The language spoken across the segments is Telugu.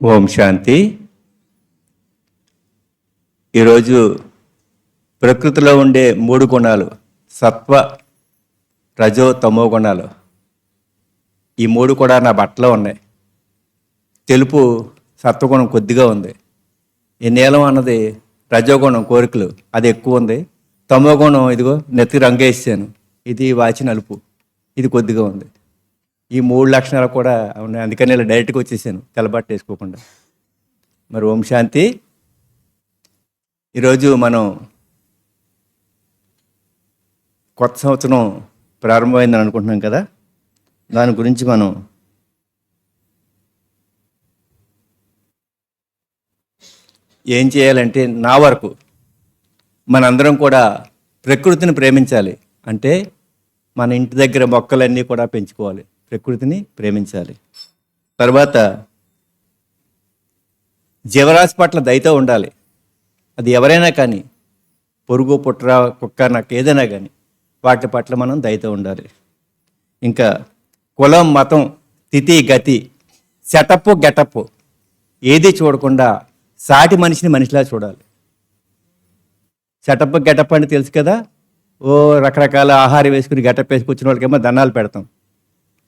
ఓం శాంతి. ఈరోజు ప్రకృతిలో ఉండే 3 గుణాలు, సత్వ, రజో, తమో గుణాలు. ఈ 3 కూడా నా బట్టలో ఉన్నాయి. తెలుపు సత్వగుణం కొద్దిగా ఉంది. ఈ నీలం అన్నది రజోగుణం, కోరికలు, అది ఎక్కువ ఉంది. తమో గుణం ఇదిగో నెత్తి రంగేసాను, ఇది వాచి నలుపు, ఇది కొద్దిగా ఉంది. ఈ 3 లక్షణాలు కూడా ఉన్నాయి. అందుకని ఇలా డైరెక్ట్గా వచ్చేసాను, తెల్లబట్ట వేసుకోకుండా. మరి ఓం శాంతి. ఈరోజు మనం కొత్త సంవత్సరం ప్రారంభమైందని అనుకుంటున్నాం కదా, దాని గురించి మనం ఏం చేయాలంటే, నా వరకు మనందరం కూడా ప్రకృతిని ప్రేమించాలి. అంటే మన ఇంటి దగ్గర మొక్కలన్నీ కూడా పెంచుకోవాలి, ప్రకృతిని ప్రేమించాలి. తర్వాత జీవరాశి పట్ల దయతో ఉండాలి. అది ఎవరైనా కానీ, పొరుగు, పుట్ర, కుక్క, నాకు ఏదైనా కానీ వాటి పట్ల మనం దయతో ఉండాలి. ఇంకా కులం, మతం, తిథి, గతి, సెటప్, గెటప్ ఏది చూడకుండా సాటి మనిషిని మనిషిలా చూడాలి. సెటప్ గెటప్ అంటే తెలుసు కదా, ఓ రకరకాల ఆహారం వేసుకుని గెటప్ వేసుకొచ్చిన వాళ్ళకేమో దండాలు పెడతాం.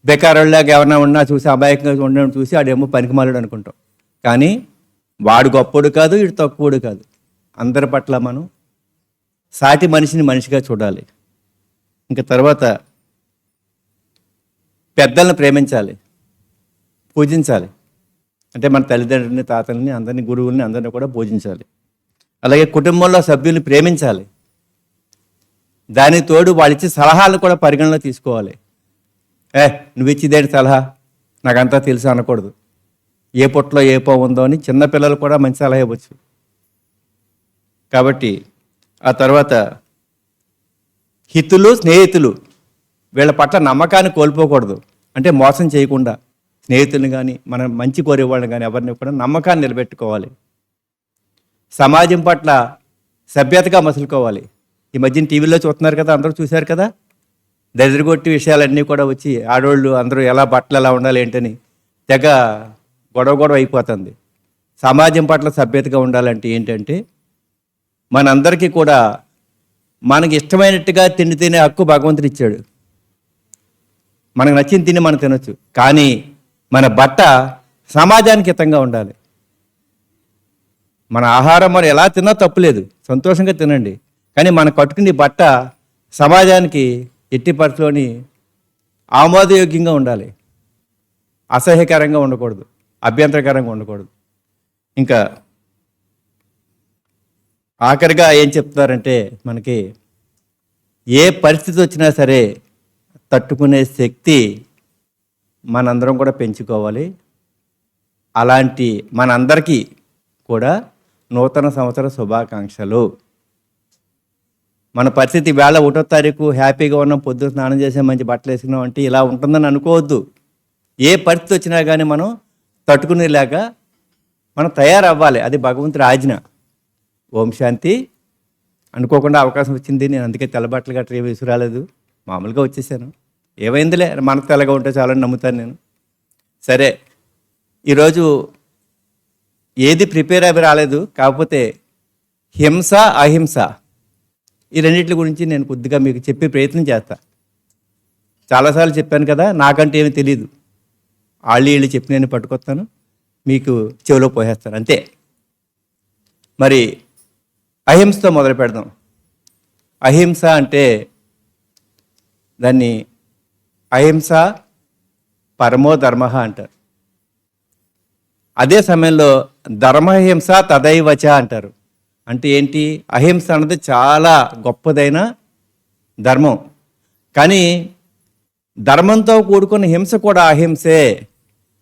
బేకారోళ్ళగా ఎవరైనా ఉన్నా చూసి, అమాయకంగా ఉండడం చూసి ఆడేమో పనికిమాలుడు అనుకుంటాం. కానీ వాడు గొప్పోడు కాదు, వీడు తక్కువడు కాదు. అందరి పట్ల మనం సాటి మనిషిని మనిషిగా చూడాలి. ఇంకా తర్వాత పెద్దలను ప్రేమించాలి, పూజించాలి. అంటే మన తల్లిదండ్రులని, తాతల్ని, అందరినీ, గురువుల్ని అందరినీ కూడా పూజించాలి. అలాగే కుటుంబంలో సభ్యుల్ని ప్రేమించాలి. దానికి తోడు వాళ్ళు ఇచ్చే సలహాలు కూడా పరిగణలో తీసుకోవాలి. నువ్వు ఇచ్చేదేంటి సలహా, నాకంతా తెలుసు అనకూడదు. ఏ పొట్టలో ఏ పావు ఉందో అని చిన్నపిల్లలు కూడా మంచి సలహా ఇవ్వచ్చు. కాబట్టి ఆ తర్వాత హితులు, స్నేహితులు, వీళ్ళ పట్ల నమ్మకాన్ని కోల్పోకూడదు. అంటే మోసం చేయకుండా స్నేహితులను కానీ, మనం మంచి కోరేవాళ్ళని కానీ ఎవరిని కూడా నమ్మకాన్ని నిలబెట్టుకోవాలి. సమాజం పట్ల సభ్యతగా మసులుకోవాలి. ఈ మధ్యన టీవీలో చూస్తున్నారు కదా, అందరూ చూశారు కదా, దరిద్రగొట్టి విషయాలన్నీ కూడా వచ్చి ఆడవాళ్ళు అందరూ ఎలా బట్టలు ఎలా ఉండాలి ఏంటని తెగ గొడవ అయిపోతుంది. సమాజం పట్ల సభ్యతగా ఉండాలంటే ఏంటంటే, మనందరికీ కూడా మనకి ఇష్టమైనట్టుగా తిండి తినే హక్కు భగవంతుడు ఇచ్చాడు. మనకు నచ్చిన తిని మనం తినొచ్చు. కానీ మన బట్ట సమాజానికి హితంగా ఉండాలి. మన ఆహారం మనం ఎలా తిన్నా తప్పులేదు, సంతోషంగా తినండి. కానీ మనం కట్టుకునే బట్ట సమాజానికి ఎట్టి పరిస్థితిలోని ఆమోదయోగ్యంగా ఉండాలి. అసహ్యకరంగా ఉండకూడదు, అభ్యంతరకరంగా ఉండకూడదు. ఇంకా ఆఖరిగా ఏం చెప్తున్నారంటే, మనకి ఏ పరిస్థితి వచ్చినా సరే తట్టుకునే శక్తి మనందరం కూడా పెంచుకోవాలి. అలాంటి మనందరికీ కూడా నూతన సంవత్సర శుభాకాంక్షలు. మన పరిస్థితి వేళ 1వ తారీఖు హ్యాపీగా ఉన్నాం, పొద్దున స్నానం చేసే మంచి బట్టలు వేసుకున్నాం అంటే ఇలా ఉంటుందని అనుకోవద్దు. ఏ పరిస్థితి వచ్చినా కానీ మనం తట్టుకునేలాగా మనం తయారవ్వాలి. అది భగవంతుడి ఆజ్ఞ. ఓం శాంతి. అనుకోకుండా అవకాశం వచ్చింది, నేను అందుకే తెల్లబట్టలు గట్రా ఏమి విసురాలేదు, మామూలుగా వచ్చేసాను. ఏమైందిలే, మనకు తెల్లగా ఉంటే చాలని నమ్ముతాను నేను. సరే, ఈరోజు ఏది ప్రిపేర్ అవి రాలేదు. కాకపోతే హింస, అహింస, ఈ రెండింటి గురించి నేను కొద్దిగా మీకు చెప్పే ప్రయత్నం చేస్తా. చాలాసార్లు చెప్పాను కదా, నాకంటే ఏమీ తెలియదు. వీళ్ళు చెప్పి నేను పట్టుకొస్తాను, మీకు చెవిలో పోసేస్తాను అంతే. మరి అహింసతో మొదలు పెడదాం. అహింస అంటే దాన్ని అహింస పరమో ధర్మ అంటారు. అదే సమయంలో ధర్మహింస తదైవచ అంటారు. అంటే ఏంటి? అహింస అన్నది చాలా గొప్పదైన ధర్మం. కానీ ధర్మంతో కూడుకున్న హింస కూడా అహింసే.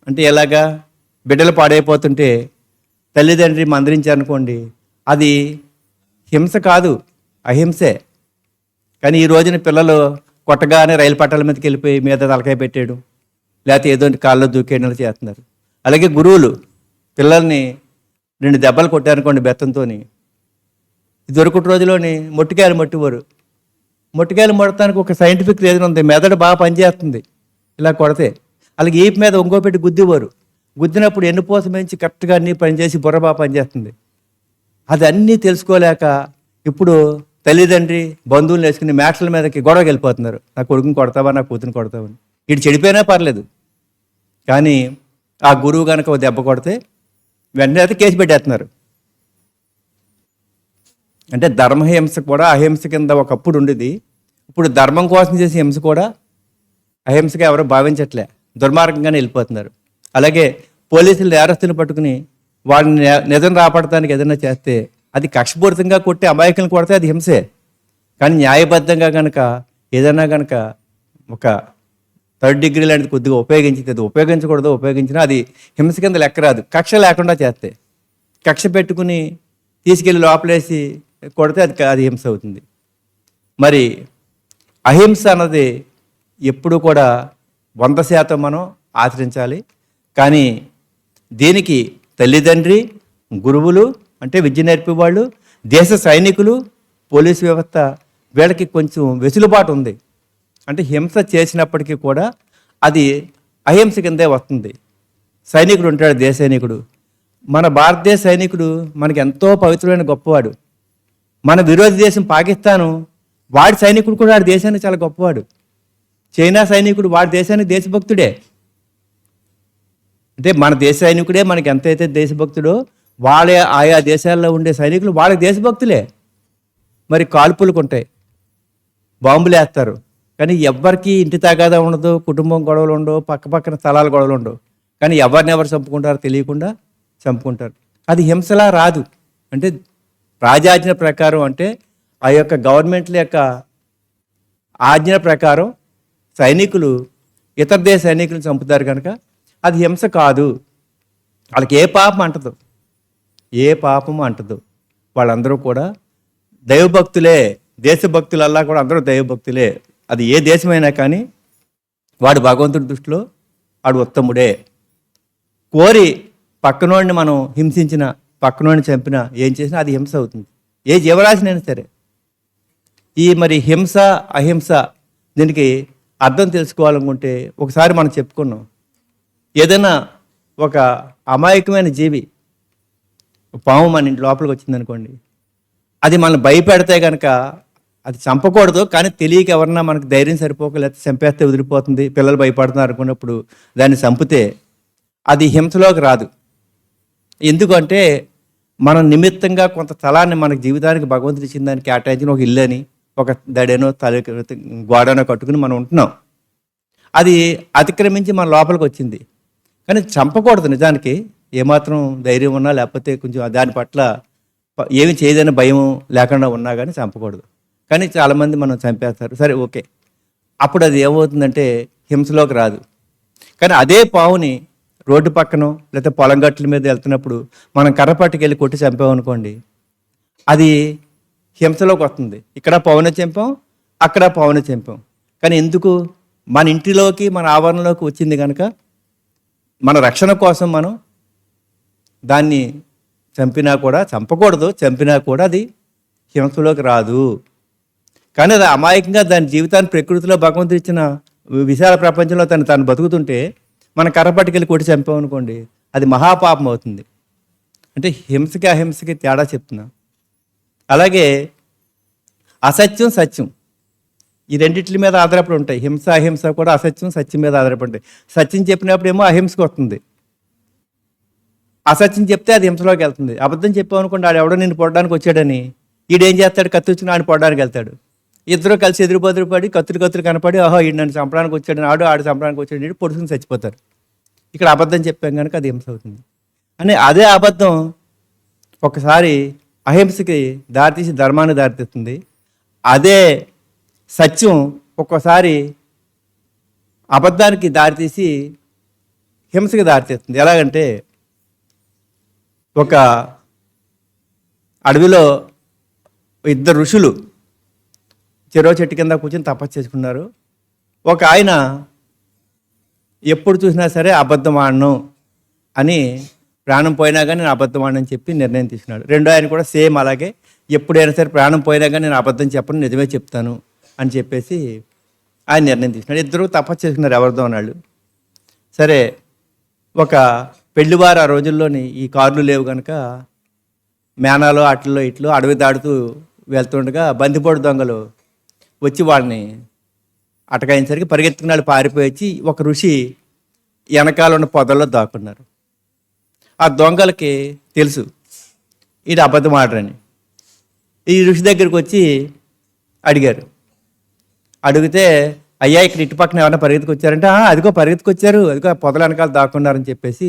అంటే ఎలాగా? బిడ్డలు పాడైపోతుంటే తల్లిదండ్రి మందరించారనుకోండి, అది హింస కాదు, అహింసే. కానీ ఈ రోజున పిల్లలు కొట్టగానే రైలు పట్టాల మీదకి వెళ్ళిపోయి మీద తలకాయ పెట్టేయడం, లేకపోతే ఏదో కాళ్ళలో దూకేయడం చేస్తున్నారు. అలాగే గురువులు పిల్లల్ని 2 దెబ్బలు కొట్టారనుకోండి బెత్తంతో, ఇదివరకటి రోజులోని మొట్టికాయలు మొట్టివారు. మొట్టికాయలు మొట్టడానికి ఒక సైంటిఫిక్ రీజన్ ఉంది. మెదడు బాగా పనిచేస్తుంది ఇలా కొడితే. అలాగే ఈపు మీద ఒంగో పెట్టి గుద్దివారు. గుద్దినప్పుడు ఎన్నుపోసం నుంచి కరెక్ట్గా అన్నీ పనిచేసి బుర్రబా పనిచేస్తుంది. అది అన్నీ తెలుసుకోలేక ఇప్పుడు తల్లిదండ్రి బంధువులు వేసుకుని మ్యాట్ల మీదకి గొడవకి వెళ్ళిపోతున్నారు. నా కొడుకుని కొడతావా, నా కూతుని కొడతావని. ఇటు చెడిపోయినా పర్లేదు, కానీ ఆ గురువు కనుక ఓ దెబ్బ కొడితే వెంటనే అయితే కేసు పెట్టేస్తున్నారు. అంటే ధర్మహింస కూడా అహింస కింద ఒకప్పుడు ఉండేది. ఇప్పుడు ధర్మం కోసం చేసే హింస కూడా అహింసగా ఎవరో భావించట్లే, దుర్మార్గంగానే వెళ్ళిపోతున్నారు. అలాగే పోలీసులు నేరస్తుని పట్టుకుని వాళ్ళని నిజం రాపడటానికి ఏదైనా చేస్తే అది కక్షపూరితంగా కొట్టి అమాయకులను కొడితే అది హింసే. కానీ న్యాయబద్ధంగా కనుక ఏదైనా కనుక ఒక 3rd డిగ్రీ లాంటిది కొద్దిగా ఉపయోగించితే, అది ఉపయోగించకూడదు, ఉపయోగించినా అది హింస కింద లెక్క రాదు. కక్ష లేకుండా చేస్తే, కక్ష పెట్టుకుని తీసుకెళ్ళి లోపలేసి కొడితే అది హింస అవుతుంది. మరి అహింస అన్నది ఎప్పుడు కూడా 100% మనం ఆచరించాలి. కానీ దీనికి తల్లిదండ్రి, గురువులు అంటే విద్య నేర్పేవాళ్ళు, దేశ సైనికులు, పోలీసు వ్యవస్థ వీళ్ళకి కొంచెం వెసులుబాటు ఉంది. అంటే హింస చేసినప్పటికీ కూడా అది అహింస కిందే వస్తుంది. సైనికుడు ఉంటాడు, దేశ సైనికుడు. మన భారతదేశ సైనికుడు మనకి ఎంతో పవిత్రమైన గొప్పవాడు. మన విరోధి దేశం పాకిస్తాను, వాడి సైనికుడు కూడా వాడి దేశానికి చాలా గొప్పవాడు. చైనా సైనికుడు వాడి దేశానికి దేశభక్తుడే. అంటే మన దేశ సైనికుడే మనకి ఎంతైతే దేశభక్తుడో, వాళ్ళే ఆయా దేశాల్లో ఉండే సైనికులు వాళ్ళకి దేశభక్తులే. మరి కాల్పులకు ఉంటాయి, బాంబులు వేస్తారు, కానీ ఎవ్వరికి ఇంటి తగాదా ఉండదు, కుటుంబం గొడవలు ఉండవు, పక్కపక్కన స్థలాల గొడవలు ఉండవు. కానీ ఎవరినెవరు చంపుకుంటారో తెలియకుండా చంపుకుంటారు. అది హింసలా రాదు. అంటే రాజాజ్ఞ ప్రకారం, అంటే ఆ యొక్క గవర్నమెంట్ల యొక్క ఆజ్ఞ ప్రకారం సైనికులు ఇతర దేశ సైనికులను చంపుతారు కనుక అది హింస కాదు. వాళ్ళకి ఏ పాపం అంటదు, ఏ పాపము అంటదు. వాళ్ళందరూ కూడా దైవభక్తులే. దేశభక్తులల్లా కూడా అందరూ దైవభక్తులే. అది ఏ దేశమైనా కానీ వాడు భగవంతుడి దృష్టిలో వాడు ఉత్తముడే. కోరి పక్కనోడిని మనం హింసించిన, పక్కనోడిని చంపినా, ఏం చేసినా అది హింస అవుతుంది. ఏ జీవరాశినైనా సరే. ఈ మరి హింస అహింస దీనికి అర్థం తెలుసుకోవాలనుకుంటే ఒకసారి మనం చెప్పుకున్నాం. ఏదైనా ఒక అమాయకమైన జీవి, పాము మన ఇంటి లోపలికి వచ్చిందనుకోండి, అది మనల్ని భయపెడితే కనుక అది చంపకూడదు. కానీ తెలియక ఎవరన్నా మనకు ధైర్యం సరిపోక, లేకపోతే చంపేస్తే వదిలిపోతుంది, పిల్లలు భయపడుతున్నారు అనుకున్నప్పుడు దాన్ని చంపితే అది హింసలోకి రాదు. ఎందుకంటే మనం నిమిత్తంగా కొంత స్థలాన్ని మనకు జీవితానికి భగవంతుడు ఇచ్చిన దాన్ని కేటాయించిన ఒక ఇల్లు అని, ఒక దడేనో గోడనో కట్టుకుని మనం ఉంటున్నాం. అది అతిక్రమించి మన లోపలికి వచ్చింది, కానీ చంపకూడదు. నిజానికి ఏమాత్రం ధైర్యం ఉన్నా, లేకపోతే కొంచెం దాని పట్ల ఏమి చేయదని భయం లేకుండా ఉన్నా కానీ చంపకూడదు. కానీ చాలామంది మనం చంపేస్తారు. సరే, ఓకే, అప్పుడు అది ఏమవుతుందంటే హింసలోకి రాదు. కానీ అదే పావుని రోడ్డు పక్కనో లేకపోతే పొలం గట్ల మీద వెళ్తున్నప్పుడు మనం కర్ర పట్టుకెళ్ళి కొట్టి చంపామనుకోండి, అది హింసలోకి వస్తుంది. ఇక్కడ పవన చంపాం, అక్కడ పవన చంపాం. కానీ ఎందుకు? మన ఇంటిలోకి, మన ఆవరణలోకి వచ్చింది కనుక మన రక్షణ కోసం మనం దాన్ని చంపినా కూడా, చంపకూడదు, చంపినా కూడా అది హింసలోకి రాదు. కానీ అది అమాయకంగా దాని జీవితాన్ని ప్రకృతిలో భగవంతుడు ఇచ్చిన విశాల ప్రపంచంలో తను బతుకుతుంటే మన కర్ర పట్టుకెళ్ళి కొట్టి చంపామనుకోండి, అది మహాపాపం అవుతుంది. అంటే హింసకి అహింసకి తేడా చెప్తున్నా. అలాగే అసత్యం సత్యం, ఈ రెండిట్ల మీద ఆధారపడి ఉంటాయి. హింస అహింస కూడా అసత్యం సత్యం మీద ఆధారపడి ఉంటాయి. సత్యం చెప్పినప్పుడు ఏమో అహింసకు వస్తుంది, అసత్యం చెప్తే అది హింసలోకి వెళ్తుంది. అబద్ధం చెప్పామనుకోండి, ఆడు ఎవడో నిన్ను పొడడానికి వచ్చాడని ఈడేం చేస్తాడు, కత్తి వచ్చిన ఆడు పొడడానికి వెళ్తాడు. ఇద్దరు కలిసి ఎదురుపడి కత్తులు కనపడి, ఓహో ఈడు నన్ను చంపడానికి వచ్చాడని ఆడు చంపడానికి వచ్చాడు, పొడుచుకుని చచ్చిపోతారు. ఇక్కడ అబద్ధం చెప్పాం కనుక అది హింస అవుతుంది. అని అదే అబద్ధం ఒకసారి అహింసకి దారితీసి ధర్మాన్ని దారితీస్తుంది. అదే సత్యం ఒక్కోసారి అబద్ధానికి దారితీసి హింసకి దారితీస్తుంది. ఎలాగంటే, ఒక అడవిలో ఇద్దరు ఋషులు చెరో చెట్టు కింద కూర్చొని తపస్సు చేసుకున్నారు. ఒక ఆయన ఎప్పుడు చూసినా సరే అబద్ధం ఆడను అని, ప్రాణం పోయినా కానీ నేను అబద్ధం ఆడనని చెప్పి నిర్ణయం తీసుకున్నాడు. రెండో ఆయన కూడా సేమ్ అలాగే, ఎప్పుడైనా సరే ప్రాణం పోయినా కానీ నేను అబద్ధం చెప్పను, నిజమే చెప్తాను అని చెప్పేసి ఆయన నిర్ణయం తీసుకున్నాడు. ఇద్దరు తపస్సు చేసుకున్నారు ఎవరిదో అన్నాళ్ళు. సరే, ఒక పెళ్లివారు ఆ రోజుల్లోని ఈ కార్లు లేవు కనుక మేనాలో అట్లలో ఇట్లో అడవి దాడుతూ వెళ్తుండగా బందిపోటు దొంగలు వచ్చి వాళ్ళని అటకాయించరికి పరిగెత్తుకుని వాళ్ళు పారిపోయి వచ్చి ఒక ఋషి వెనకాల ఉన్న పొదల్లో దాక్కున్నారు. ఆ దొంగలకి తెలుసు ఇది అబద్ధం ఆడరని. ఈ ఋషి దగ్గరికి వచ్చి అడిగారు. అడిగితే అయ్యా ఇక్కడ ఇటు పక్కన ఎవరైనా పరిగెత్తుకొచ్చారంటే అదిగో పరిగెత్తుకొచ్చారు, అదిగో పొదల వెనకాల దాక్కున్నారని చెప్పేసి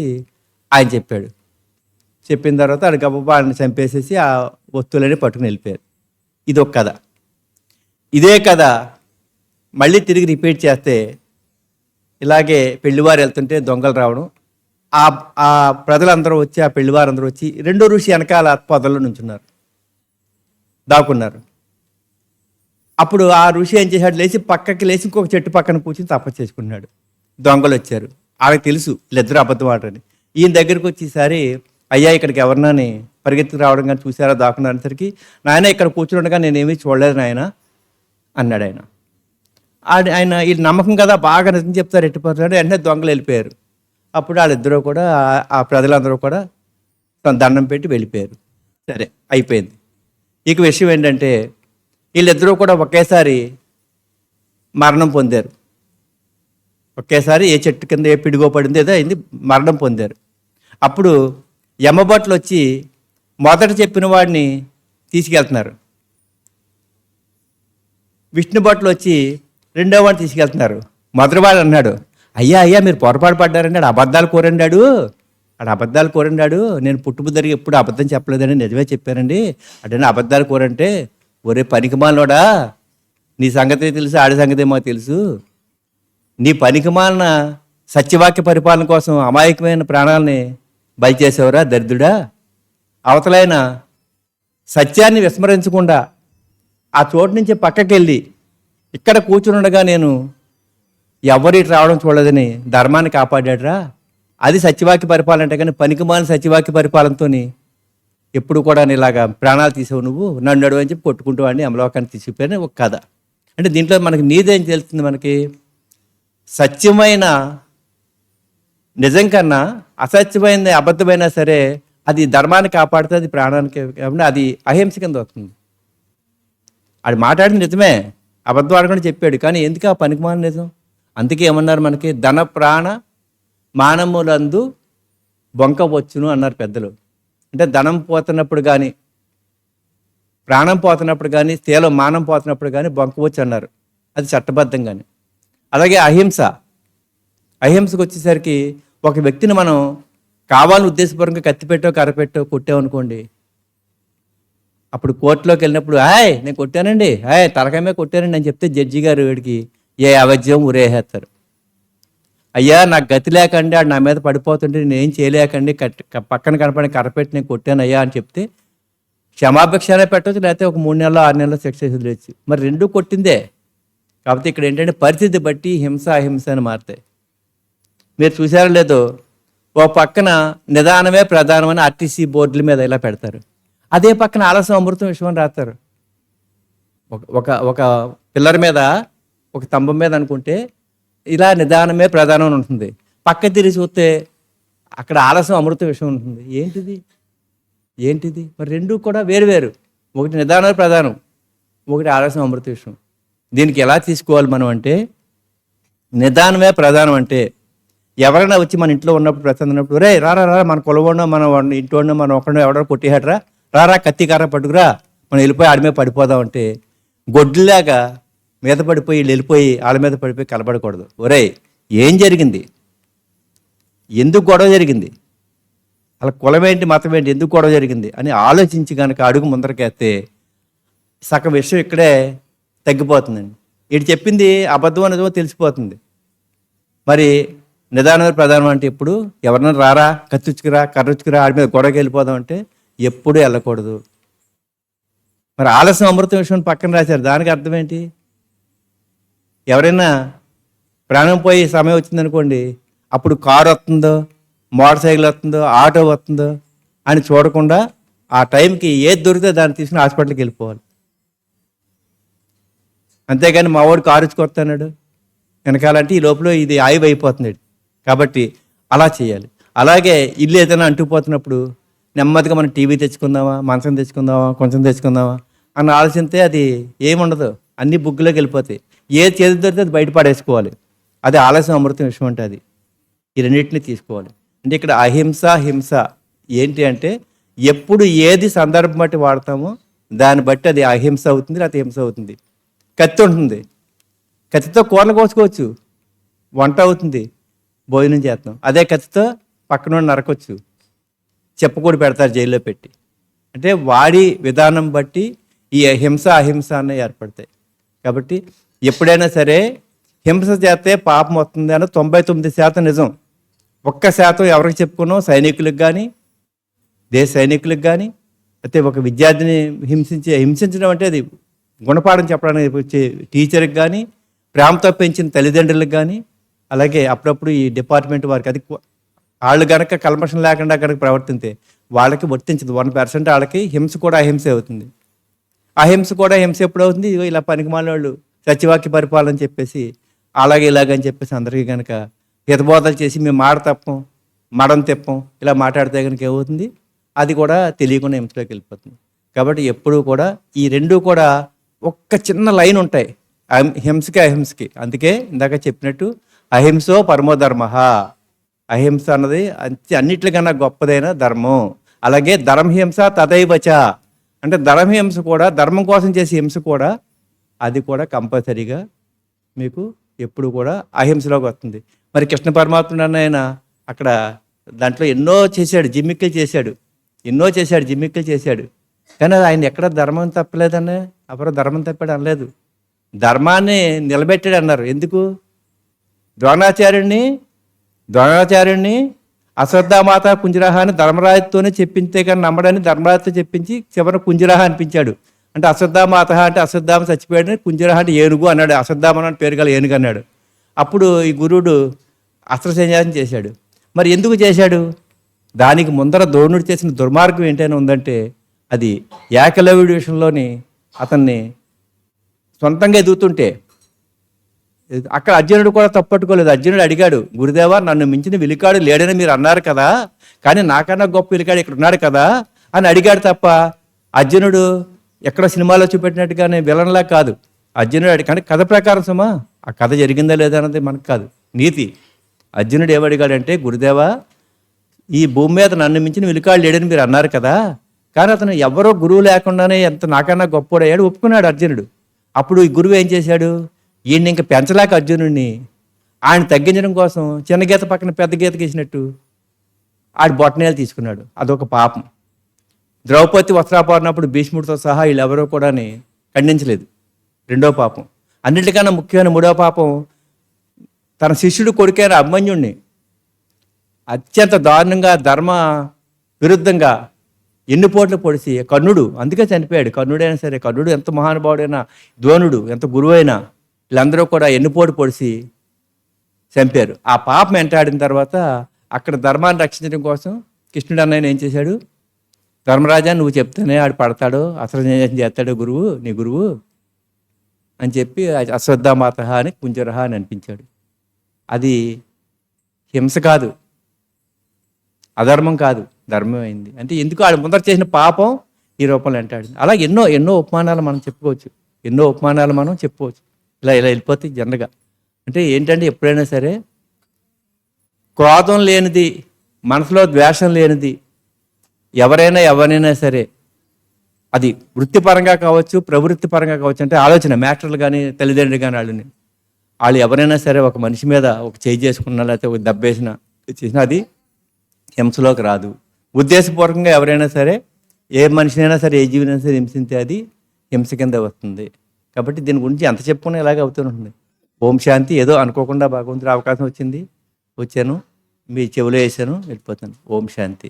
ఆయన చెప్పాడు. చెప్పిన తర్వాత అది గబ్బా ఆయన చంపేసేసి ఆ వస్తువులని పట్టుకుని వెళ్ళిపోయారు. ఇది ఒక కథ. ఇదే కథ మళ్ళీ తిరిగి రిపీట్ చేస్తే ఇలాగే పెళ్లివారు వెళ్తుంటే దొంగలు రావడం, ఆ ప్రజలందరూ వచ్చి ఆ పెళ్లివారందరూ వచ్చి రెండో ఋషి వెనకాల పొదల్లో నుంచున్నారు, దాక్కున్నారు. అప్పుడు ఆ ఋషి ఏం చేశాడు, లేచి పక్కకి లేచి ఇంకొక చెట్టు పక్కన కూర్చుని తపస్సు చేసుకున్నాడు. దొంగలు వచ్చారు, వాళ్ళకి తెలుసు వీళ్ళిద్దరూ అబద్ధం ఆడని. ఈయన దగ్గరికి వచ్చేసరి అయ్యా ఇక్కడికి ఎవరినని పరిగెత్తుకు రావడం కానీ చూసారా దాక్కున్నసరికి, నాయన ఇక్కడ కూర్చుండగా నేనేమీ చూడలేదు నాయన అన్నాడు ఆయన. ఆయన వీళ్ళు నమ్మకం కదా బాగా నిజం చెప్తారు ఎట్టిపోతాడు. వెంటనే దొంగలు వెళ్ళిపోయారు. అప్పుడు వాళ్ళిద్దరూ కూడా ఆ ప్రజలందరూ కూడా దండం పెట్టి వెళ్ళిపోయారు. సరే అయిపోయింది. ఇక విషయం ఏంటంటే వీళ్ళిద్దరూ కూడా ఒకేసారి మరణం పొందారు. ఒకేసారి ఏ చెట్టు కింద ఏ పిడిగో పడింది ఏదో అయింది, మరణం పొందారు. అప్పుడు యమభట్లు వచ్చి మొదట చెప్పిన వాడిని తీసుకెళ్తున్నారు, విష్ణు భట్లు వచ్చి రెండో వాడిని తీసుకెళ్తున్నారు. మొదటివాడు అన్నాడు, అయ్యా అయ్యా మీరు పొరపాటు పడ్డారండి, ఆడు అబద్ధాలు కోరండాడు, నేను పుట్టుబుద్దరికి ఎప్పుడు అబద్ధం చెప్పలేదని నిజమే చెప్పానండి, అంటే అబద్ధాలు కోరంటే ఒరే పనికిమాలినోడా, నీ సంగతి తెలుసు ఆడి సంగతి మాకు తెలుసు, నీ పనికిమాలిన సత్యవాక్య పరిపాలన కోసం అమాయకమైన ప్రాణాలని బలి చేసేవరా దరిద్రుడా, అవతలైన సత్యాన్ని విస్మరించకుండా ఆ చోటు నుంచి పక్కకి వెళ్ళి ఇక్కడ కూర్చునుండగా నేను ఎవరి రావడం చూడలేదని ధర్మాన్ని కాపాడాడురా, అది సత్యవాక్య పరిపాలన అంటే. కానీ పనికిమాలిన సత్యవాక్య పరిపాలనతో ఎప్పుడు కూడా ఇలాగా ప్రాణాలు తీసావు, నువ్వు నన్ను నడువు అని చెప్పి కొట్టుకుంటూ వాడిని అమలోకాన్ని తీసుకుపోయిన ఒక కథ. అంటే దీంట్లో మనకి నీదేం తెలుస్తుంది, మనకి సత్యమైన నిజం కన్నా అసత్యమైన అబద్ధమైనా సరే అది ధర్మాన్ని కాపాడితే అది ప్రాణానికి, అది అహింస కింద వస్తుంది. అది మాట్లాడిన నిజమే, అబద్ధం ఆడకుండా చెప్పాడు, కానీ ఎందుకు ఆ పనికిమాలిన నిజం. అందుకే ఏమన్నారు మనకి, ధన ప్రాణ మానములందు బొంకవచ్చును అన్నారు పెద్దలు. అంటే ధనం పోతున్నప్పుడు కానీ, ప్రాణం పోతున్నప్పుడు కానీ, స్థేలో మానం పోతున్నప్పుడు కానీ బొంకవచ్చు అన్నారు, అది చట్టబద్ధంగానే. అలాగే అహింసకు వచ్చేసరికి ఒక వ్యక్తిని మనం కావాలని ఉద్దేశపూర్వకంగా కత్తిపెట్టో కర్రపెట్టో కొట్టామనుకోండి, అప్పుడు కోర్టులోకి వెళ్ళినప్పుడు నేను కొట్టానండి, తలకాయమే కొట్టానండి అని చెప్తే జడ్జి గారు వీడికి ఏ అవధ్యం ఉరేసేస్తారు. అయ్యా నాకు గతి లేకండి, ఆడు నా మీద పడిపోతుంటే నేనేం చేయలేకండి, పక్కన కనపడి కర్రపెట్టి నేను కొట్టాను అయ్యా అని చెప్తే క్షమాభిక్షనే పెట్టవచ్చు, లేకపోతే ఒక 3 నెలలో 6 నెలలో శిక్ష వదిలేచ్చు. మరి రెండూ కొట్టిందే. కాబట్టి ఇక్కడ ఏంటంటే పరిస్థితి బట్టి హింస అహింస అని మారుతాయి. మీరు చూసారో లేదో, ఓ పక్కన నిదానమే ప్రధానం అని ఆర్టీసీ బోర్డుల మీద ఇలా పెడతారు, అదే పక్కన ఆలస్యం అమృతం విషయం అని రాస్తారు. ఒక పిల్లర్ మీద ఒక స్తంభం మీద అనుకుంటే ఇలా నిదానమే ప్రధానం అని ఉంటుంది, పక్క తిరిగి చూస్తే అక్కడ ఆలస్యం అమృతం విషయం ఉంటుంది. ఏంటిది మరి రెండు కూడా వేరు, ఒకటి నిదానమే ప్రధానం, ఒకటి ఆలస్యం అమృత విషయం. దీనికి ఎలా తీసుకోవాలి మనం అంటే, నిదానమే ప్రధానం అంటే ఎవరైనా వచ్చి మన ఇంట్లో ఉన్నప్పుడు ప్రశాంతం ఉన్నప్పుడు, రే రారా మన కొలవడం మన ఇంట్లో మనం ఒకడో ఎవడో కొట్టేహాడరా, రారా కత్తి కర్ర పట్టుకురా మనం వెళ్ళిపోయి ఆడి మీద పడిపోదాం అంటే, గొడ్డులాగా మీద పడిపోయి వీళ్ళు వెళ్ళిపోయి వాళ్ళ మీద పడిపోయి కలబడకూడదు. ఒరే ఏం జరిగింది, ఎందుకు గొడవ జరిగింది, అలా కులం ఏంటి మతం ఏంటి ఎందుకు గొడవ జరిగింది అని ఆలోచించి కనుక అడుగు ముందరకేస్తే సగం విషయం ఇక్కడే తగ్గిపోతుందండి. ఇటు చెప్పింది అబద్ధం అనేదో తెలిసిపోతుంది. మరి నిదానమే ప్రధానం అంటే ఎప్పుడు ఎవరినైనా రారా కత్తిచ్చుకురా కర్రొచ్చుకురా ఆడి మీద గొడవకి వెళ్ళిపోదాం అంటే ఎప్పుడూ వెళ్ళకూడదు. మరి ఆలస్యం అమృతం విషయం పక్కన రాశారు, దానికి అర్థం ఏంటి? ఎవరైనా ప్రాణం పోయి సమయం వచ్చిందనుకోండి, అప్పుడు కారు వస్తుందో మోటార్ సైకిల్ వస్తుందో ఆటో వస్తుందో అని చూడకుండా ఆ టైంకి ఏది దొరికితే దాన్ని తీసుకుని హాస్పిటల్కి వెళ్ళిపోవాలి. అంతేగాని మా వాడు కారు కొడుతున్నాడు వెనకాలంటే ఈ లోపల ఇది ఆయువు అయిపోతుంది. కాబట్టి అలా చేయాలి. అలాగే ఇల్లు ఏదైనా అంటుకుపోతున్నప్పుడు నెమ్మదిగా మనం టీవీ తెచ్చుకుందామా, మంచం తెచ్చుకుందామా, కొంచెం తెచ్చుకుందామా అన్న ఆలోచనతే అది ఏముండదు, అన్ని బుగ్గులోకి వెళ్ళిపోతాయి. ఏది చేతి దొరికితే అది బయట పడేసుకోవాలి. అది ఆలస్యం అమృతం విషయం అంటే అది. ఈ రెండింటిని తీసుకోవాలి. అంటే ఇక్కడ అహింస హింస ఏంటి అంటే ఎప్పుడు ఏది సందర్భం బట్టి వాడతామో దాన్ని బట్టి అది అహింస అవుతుంది, లేకపోతే హింస అవుతుంది. కత్తి ఉంటుంది, కత్తితో కూరలు కోసుకోవచ్చు, వంట అవుతుంది, భోజనం చేస్తాం. అదే కత్తితో పక్కన నరకొచ్చు, చెప్పకూడదు పెడతారు జైల్లో పెట్టి. అంటే వాడి విధానం బట్టి ఈ హింస అహింస అనేవి ఏర్పడతాయి. కాబట్టి ఎప్పుడైనా సరే హింస చేస్తే పాపం వస్తుంది అని 99% నిజం. 1% ఎవరికి చెప్పుకున్నాం, సైనికులకు కానీ, దేశ సైనికులకు కానీ, అయితే ఒక విద్యార్థిని హింసించడం అంటే అది గుణపాఠం చెప్పడానికి వచ్చే టీచర్కి కానీ, ప్రేమతో పెంచిన తల్లిదండ్రులకు కానీ, అలాగే అప్పుడప్పుడు ఈ డిపార్ట్మెంట్ వారికి అది వాళ్ళు కనుక కల్మషం లేకుండా కనుక ప్రవర్తిస్తే వాళ్ళకి వర్తించదు. 1% వాళ్ళకి హింస కూడా అహింసే అవుతుంది. అహింస కూడా హింస ఎప్పుడు అవుతుంది? ఇలా పనికిమాలిన వాళ్ళు సత్యవాక్య పరిపాలన చెప్పేసి అలాగే ఇలాగని చెప్పేసి అందరికీ కనుక హితబోధలు చేసి మేము మాట తప్పం, మడం తెప్పం ఇలా మాట్లాడితే కనుక ఏమవుతుంది? అది కూడా తెలియకుండా హింసలోకి వెళ్ళిపోతుంది. కాబట్టి ఎప్పుడూ కూడా ఈ రెండు కూడా ఒక్క చిన్న లైన్ ఉంటాయి, హింసకి అహింసకి. అందుకే ఇందాక చెప్పినట్టు అహింసో పరమోధర్మ, అహింస అన్నది అన్నిటికన్నా గొప్పదైన ధర్మం. అలాగే ధర్మహింస తదైవచ, అంటే ధర్మహింస కూడా, ధర్మం కోసం చేసే హింస కూడా, అది కూడా కంపల్సరీగా మీకు ఎప్పుడు కూడా అహింసలోకి వస్తుంది. మరి కృష్ణ పరమాత్ముడు ఆయన అక్కడ దాంట్లో ఎన్నో చేశాడు, జిమ్మిక్కులు చేశాడు. కానీ ఆయన ఎక్కడ ధర్మం తప్పలేదన్న, అప్పుడు ధర్మం తప్పాడు అనలేదు, ధర్మాన్ని నిలబెట్టాడు అన్నారు. ఎందుకు? ద్రోణాచార్యుడిని అశ్వత్థామాత కుంజరాహ అని ధర్మరాజుతోనే చెప్పించే కానీ నమ్మడాన్ని ధర్మరాజుతో చెప్పించి చివరి కుంజరాహ అనిపించాడు. అంటే అశ్వత్థామాత అంటే అశ్వత్థామ చచ్చిపోయాడని, కుంజరాహ అంటే ఏనుగు అన్నాడు, అశ్వత్థామ అని పేరు గల ఏనుగు అన్నాడు. అప్పుడు ఈ గురువుడు అస్త్ర సన్యాసం చేశాడు. మరి ఎందుకు చేశాడు? దానికి ముందర ద్రోణుడు చేసిన దుర్మార్గం ఏంటైనా ఉందంటే అది ఏకలవ్యుడి విషయంలోని అతన్ని సొంతంగా ఎదుగుతుంటే అక్కడ అర్జునుడు కూడా తప్పట్టుకోలేదు. అర్జునుడు అడిగాడు, గురుదేవా నన్ను మించిన విలికాడు లేడని మీరు అన్నారు కదా, కానీ నాకన్నా గొప్ప విలికాడు ఇక్కడ ఉన్నాడు కదా అని అడిగాడు తప్ప అర్జునుడు ఎక్కడ సినిమాలో చూపెట్టినట్టుగానే విలన్లా కాదు. అర్జునుడు కానీ కథ ప్రకారం సుమా ఆ కథ జరిగిందా లేదా అన్నది మనకు కాదు, నీతి. అర్జునుడు ఏమడిగాడంటే, గురుదేవా ఈ భూమి మీద నన్ను మించిన విలికాడు లేడని మీరు అన్నారు కదా, కానీ అతను ఎవరో గురువు లేకుండానే ఎంత నాకన్నా గొప్పోడయ్యాడు ఒప్పుకున్నాడు అర్జునుడు. అప్పుడు ఈ గురువు ఏం చేశాడు? ఈయన ఇంకా పెంచలేక అర్జునుడిని ఆయన తగ్గించడం కోసం చిన్న గీత పక్కన పెద్ద గీత గీసినట్టు ఆడి బొట్టనేలు తీసుకున్నాడు. అదొక పాపం. ద్రౌపది వస్త్రాపరణప్పుడు భీష్ముడితో సహా వీళ్ళెవరో కూడా ఖండించలేదు. రెండో పాపం. అన్నిటికన్నా ముఖ్యమైన మూడో పాపం, తన శిష్యుడు కొడుకైన అభిమన్యుడిని అత్యంత దారుణంగా ధర్మ విరుద్ధంగా ఎన్నుపోట్లు పొడిచి కర్ణుడు అందుకే చనిపోయాడు. కర్ణుడైనా సరే, కర్ణుడు ఎంత మహానుభావుడైనా, ద్రోణుడు ఎంత గురువైనా వీళ్ళందరూ కూడా ఎన్నుపోటు పొడిచి చంపారు. ఆ పాపం వెంటాడిన తర్వాత అక్కడ ధర్మాన్ని రక్షించడం కోసం కృష్ణుడు అన్నయ్య ఏం చేశాడు? ధర్మరాజా నువ్వు చెప్తేనే ఆడు పడతాడు, అసలు చేస్తాడు గురువు, నీ గురువు అని చెప్పి అశ్వత్థామాత అని కుంజరహ అని అనిపించాడు. అది హింస కాదు, అధర్మం కాదు, ధర్మం అయింది. అంటే ఎందుకు ఆడు ముందర చేసిన పాపం ఈ రూపంలో వెంటాడింది. అలా ఎన్నో ఉపమానాలు మనం చెప్పుకోవచ్చు, ఇలా వెళ్ళిపోతాయి జనరల్గా. అంటే ఏంటంటే ఎప్పుడైనా సరే క్రోధం లేనిది, మనసులో ద్వేషం లేనిది ఎవరైనా సరే, అది వృత్తిపరంగా కావచ్చు, ప్రవృత్తి పరంగా కావచ్చు, అంటే ఆలోచన మ్యాటర్లు కానీ తల్లిదండ్రులు కానీ వాళ్ళు ఎవరైనా సరే ఒక మనిషి మీద ఒక చేయి చేసుకున్నా లేకపోతే ఒక దెబ్బేసినా చేసినా అది హింసలోకి రాదు. ఉద్దేశపూర్వకంగా ఎవరైనా సరే, ఏ మనిషినైనా సరే, ఏ జీవినైనా సరే హింసిస్తే అది హింస కింద వస్తుంది. కాబట్టి దీని గురించి ఎంత చెప్పుకున్నా ఇలాగే అవుతూనే. ఓం శాంతి. ఏదో అనుకోకుండా భగవంతుడి అవకాశం వచ్చాను, మీ చెవిలో వేసాను, వెళ్ళిపోతాను. ఓం శాంతి.